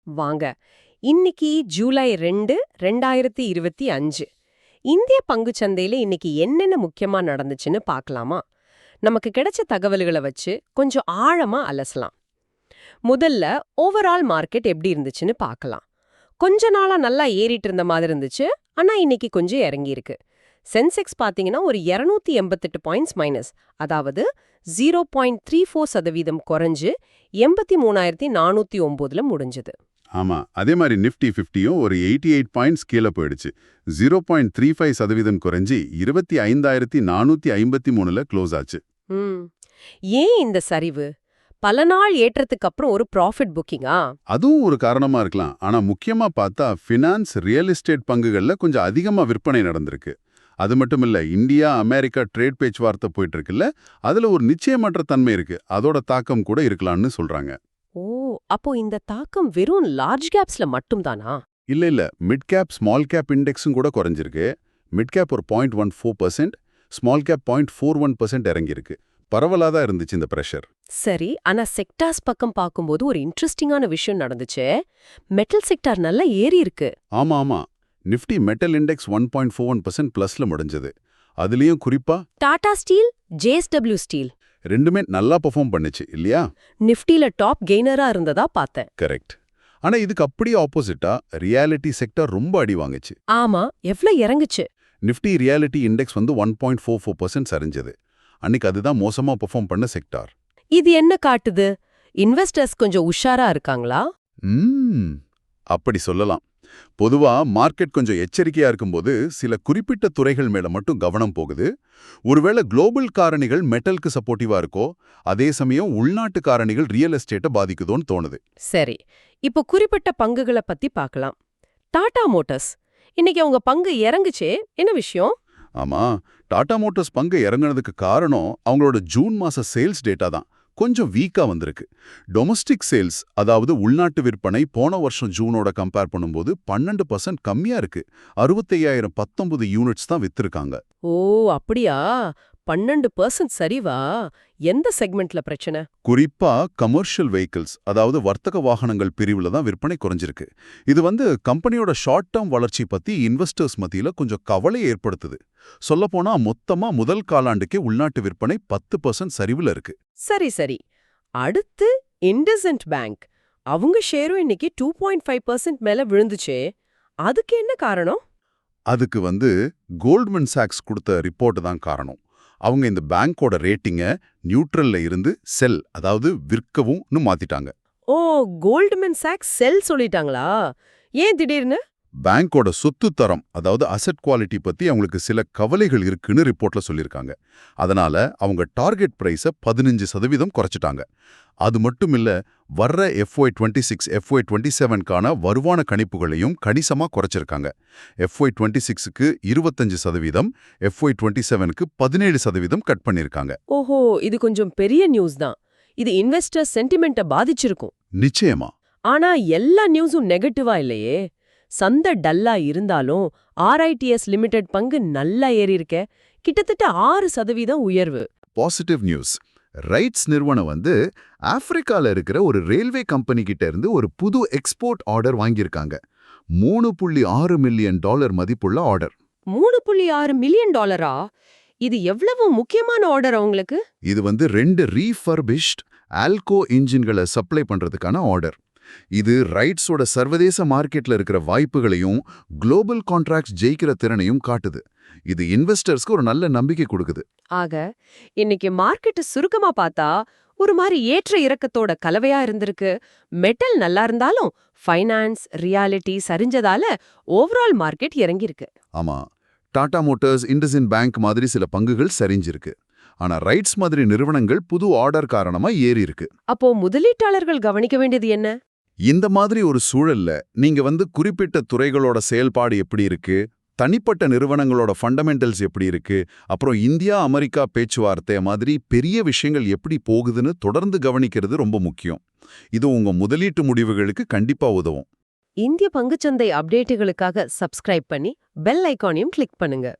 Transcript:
வாங்க இன்னைக்கு ஜூலை 2, 2025 இந்திய பங்குச் சந்தையில இன்னைக்கு என்னென்ன முக்கியமா நடந்துச்சுன்னு பார்க்கலாமா? நமக்கு கிடைச்ச தகவல்களை வச்சு கொஞ்சம் ஆழமா அலசலாம். முதல்ல ஓவரால் மார்க்கெட் எப்படி இருந்துச்சுன்னு பார்க்கலாம். கொஞ்ச நாளா நல்லா ஏறிட்டு இருந்த மாதிரி இருந்துச்சு, ஆனா இன்னைக்கு கொஞ்சம் இறங்கி இருக்கு. சென்செக்ஸ் பாத்தீங்கன்னா ஒரு 288 பாயிண்ட்ஸ் மைனஸ், அதாவது 0.34% குறைஞ்சு 83,409 முடிஞ்சது. ஆமா, அதே மாதிரி நிஃப்டி 50யும் ஒரு 88 பாயிண்ட்ஸ் கீழே போயிடுச்சு. 0.35% குறைஞ்சி 25,453ல க்ளோஸ் ஆச்சு. ஏன் இந்த சரிவு? பல நாள் ஏற்றத்துக்கு அப்புறம் ஒரு ப்ராஃபிட் புக்கிங்கா? அதுவும் ஒரு காரணமா இருக்கலாம். ஆனா முக்கியமா பார்த்தா ஃபினான்ஸ், ரியல் எஸ்டேட் பங்குகள்ல கொஞ்சம் அதிகமா விற்பனை நடந்திருக்கு. அது மட்டும் இல்ல, இந்தியா அமெரிக்கா ட்ரேட் பேச்சுவார்த்தை போயிட்டு இருக்குல்ல, அதுல ஒரு நிச்சயமற்ற தன்மை இருக்கு. அதோட தாக்கம் கூட இருக்கலாம்னு சொல்றாங்க. ஓ, அப்போ இந்த தாக்கம் வெறும் லார்ஜ் கேப்ஸ்ல மட்டும் தானா? இல்ல, மிட் கேப் ஸ்மால் கேப் இண்டெக்ஸும் கூட குறைஞ்சிருக்கு. மிட் கேப் ஒரு 0.14%, ஸ்மால் கேப் 0.41% இறங்கியிருக்கு. பரவலாதான் இருந்துச்சு இந்த பிரஷர். சரி, ஆனா செக்டார்ஸ் பக்கம் பார்க்கும்போது ஒரு இன்ட்ரெஸ்டிங்கான விஷயம் நடந்துச்சு. மெட்டல் செக்டார் நல்லா ஏறி இருக்கு. ஆமா, நிஃப்டி மெட்டல் இண்டெக்ஸ் 1.41% பிளஸ்ல முடிஞ்சது. அதுலயும் குறிப்பா டாடா ஸ்டீல், ஜேஎஸ்டபிள்யூ ஸ்டீல் ரெண்டுமே நல்லா பெர்ஃபார்ம் பண்ணுச்சு இல்லையா? நிஃப்டில டாப் கெய்னரா இருந்ததா பார்த்தேன். கரெக்ட். ஆனா இதுக்கு அப்படியே ஆப்போசிட்டா ரியாலிட்டி செக்டர் ரொம்ப அடி வாங்குச்சு. ஆமா, எவ்வளவு இறங்குச்சு? நிஃப்டி ரியாலிட்டி இண்டெக்ஸ் 1.44% சரிஞ்சது. அன்னைக்கு அதுதான் மோசமா பெர்ஃபார்ம் பண்ண செக்டார். இது என்ன காட்டுது? இன்வெஸ்டர்ஸ் கொஞ்சம் உஷாரா இருக்காங்களா? அப்படி சொல்லலாம். பொதுவா மார்க்கெட் கொஞ்சம் எச்சரிக்கையா இருக்கும்போது சில குறிப்பிட்ட துறைகள் மேல மட்டும் கவனம் போகுது. ஒருவேளை குளோபல் காரணிகள் மெட்டலுக்கு சப்போர்ட்டிவா இருக்கோ, அதே சமயம் உள்நாட்டு காரணிகள் ரியல் எஸ்டேட்டை பாதிக்குதோன்னு தோணுது. சரி, இப்போ குறிப்பிட்ட பங்குகளை பத்தி பார்க்கலாம். டாடா மோட்டார்ஸ் இன்னைக்கு அவங்க பங்கு இறங்குச்சே, என்ன விஷயம்? ஆமா, டாடா மோட்டார்ஸ் பங்கு இறங்குனதுக்கு காரணம் அவங்களோட ஜூன் மாச சேல்ஸ் டேட்டா தான் கொஞ்சம் வீக்கா வந்திருக்கு. டொமஸ்டிக் சேல்ஸ், அதாவது உள்நாட்டு விற்பனை போன வருஷம் ஜூனோட கம்பேர் பண்ணும்போது 12% கம்மியா இருக்கு. 65,019 யூனிட்ஸ் தான் வித்திருக்காங்க. ஓ, அப்படியா? 12% சரிவா? எந்த செக்மெண்ட்ல பிரச்சனை? குறிப்பா கமர்ஷியல் வெஹிக்கிள்ஸ், அதாவது வர்த்தக வாகனங்கள் பிரிவுல தான் விற்பனை குறைஞ்சிருக்கு. இது கம்பெனியோட ஷார்ட் டேர்ம் வளர்ச்சி பத்தி இன்வெஸ்டர்ஸ் மத்தியில கொஞ்சம் கவலையை ஏற்படுத்துது. சொல்லப்போனா மொத்தமா முதல் காலாண்டுக்கே உள்நாட்டு விற்பனை 10% சரிவுல இருக்கு. சரி. அடுத்து இண்டஸ்இண்ட் பேங்க், அவங்க ஷேரும் இன்னைக்கு 2.5% மேல விழுந்துச்சே, அதுக்கு என்ன காரணம்? அதுக்கு கோல்ட்மன் சாக்ஸ் கொடுத்த ரிப்போர்ட் தான் காரணம். அவங்க இந்த பேங்கோட ரேட்டிங்கை நியூட்ரல்ல இருந்து செல், அதாவது விற்கவும்னு மாத்திட்டாங்க. ஓ, கோல்ட்மன் சாக்ஸ் செல் சொல்லிட்டாங்களா? ஏன் திடீர்னு? பேங்கோட சொத்து தரம், அதாவது அசெட் குவாலிட்டி பத்தி அவங்களுக்கு சில கவலைகள் இருக்குன்னு ரிப்போர்ட்ல சொல்லியிருக்காங்க. அதனால அவங்க டார்கெட் பிரைஸை 15% குறைச்சிட்டாங்க. அது மட்டும் இல்ல, வர்ற FY26, FY27க்கான வருமான கணிப்புகளையும் கணிசமா குறைச்சிருக்காங்க. FY26க்கு 25%, FY27க்கு 17% கட் பண்ணிருக்காங்க. ஓஹோ, இது கொஞ்சம் பெரிய நியூஸ் தான். இது இன்வெஸ்டர் சென்டிமெண்ட்டை பாதிச்சிருக்கும். நிச்சயமா. ஆனா எல்லா நியூஸும் நெகட்டிவா இல்லையே. சந்தை டல்லா இருந்தாலும் RITS லிமிடெட் பங்கு நல்லா ஏறி இருக்க, கிட்டத்தட்ட 6% உயர்வு. Positive news. ரைட்ஸ் நிறுவனம் ஆப்பிரிக்கால இருக்கிற ஒரு ரயில்வே கம்பெனி கிட்ட இருந்து ஒரு புது எக்ஸ்போர்ட் ஆர்டர் வாங்கியிருக்காங்க. $3.6 மில்லியன் மதிப்புள்ள ஆர்டர். $3.6 மில்லியன்? இது எவ்வளவு முக்கியமான ஆர்டர் அவங்களுக்கு? இது 2 ரீஃபர்பிஷ்ட் ஆல்கோ இன்ஜின்களை சப்ளை பண்றதுக்கான ஆர்டர். இது ரைட்ஸோட சர்வதேச மார்க்கெட்ல இருக்கிற வாய்ப்புகளையும் குளோபல் கான்ட்ராக்ட்ஸ் ஜெயிக்கிற திறனையும் காட்டுது. இது இன்வெஸ்டர்ஸ்க்கு ஒரு நல்ல நம்பிக்கை கொடுக்குது. ஆக இன்னைக்கு மார்க்கெட் சுருக்கமா பார்த்தா ஒரு மாதிரி ஏற்ற இறக்கத்தோட கலவையா இருந்திருக்கு. மெட்டல் நல்லா இருந்தாலும் ஃபைனான்ஸ், ரியாலிட்டி சரிஞ்சதால ஓவரால் மார்க்கெட் இறங்கியிருக்கு. ஆமா, டாடா மோட்டார்ஸ், இண்டஸ்இண்ட் பேங்க் மாதிரி சில பங்குகள் சரிஞ்சிருக்கு. ஆனா ரைட்ஸ் மாதிரி நிறுவனங்கள் புது ஆர்டர் காரணமா ஏறி இருக்கு. அப்போ முதலீட்டாளர்கள் கவனிக்க வேண்டியது என்ன? இந்த மாதிரி ஒரு சூழல்ல நீங்க குறிப்பிட்ட துறைகளோட செயல்பாடு எப்படி இருக்கு, தனிப்பட்ட நிறுவனங்களோட ஃபண்டமெண்டல்ஸ் எப்படி இருக்கு, அப்புறம் இந்தியா அமெரிக்கா பேச்சுவார்த்தை மாதிரி பெரிய விஷயங்கள் எப்படி போகுதுன்னு தொடர்ந்து கவனிக்கிறது ரொம்ப முக்கியம். இது உங்க முதலீட்டு முடிவுகளுக்கு கண்டிப்பா உதவும். இந்திய பங்குச்சந்தை அப்டேட்டுகளுக்காக சப்ஸ்கிரைப் பண்ணி பெல் ஐகானையும் கிளிக் பண்ணுங்க.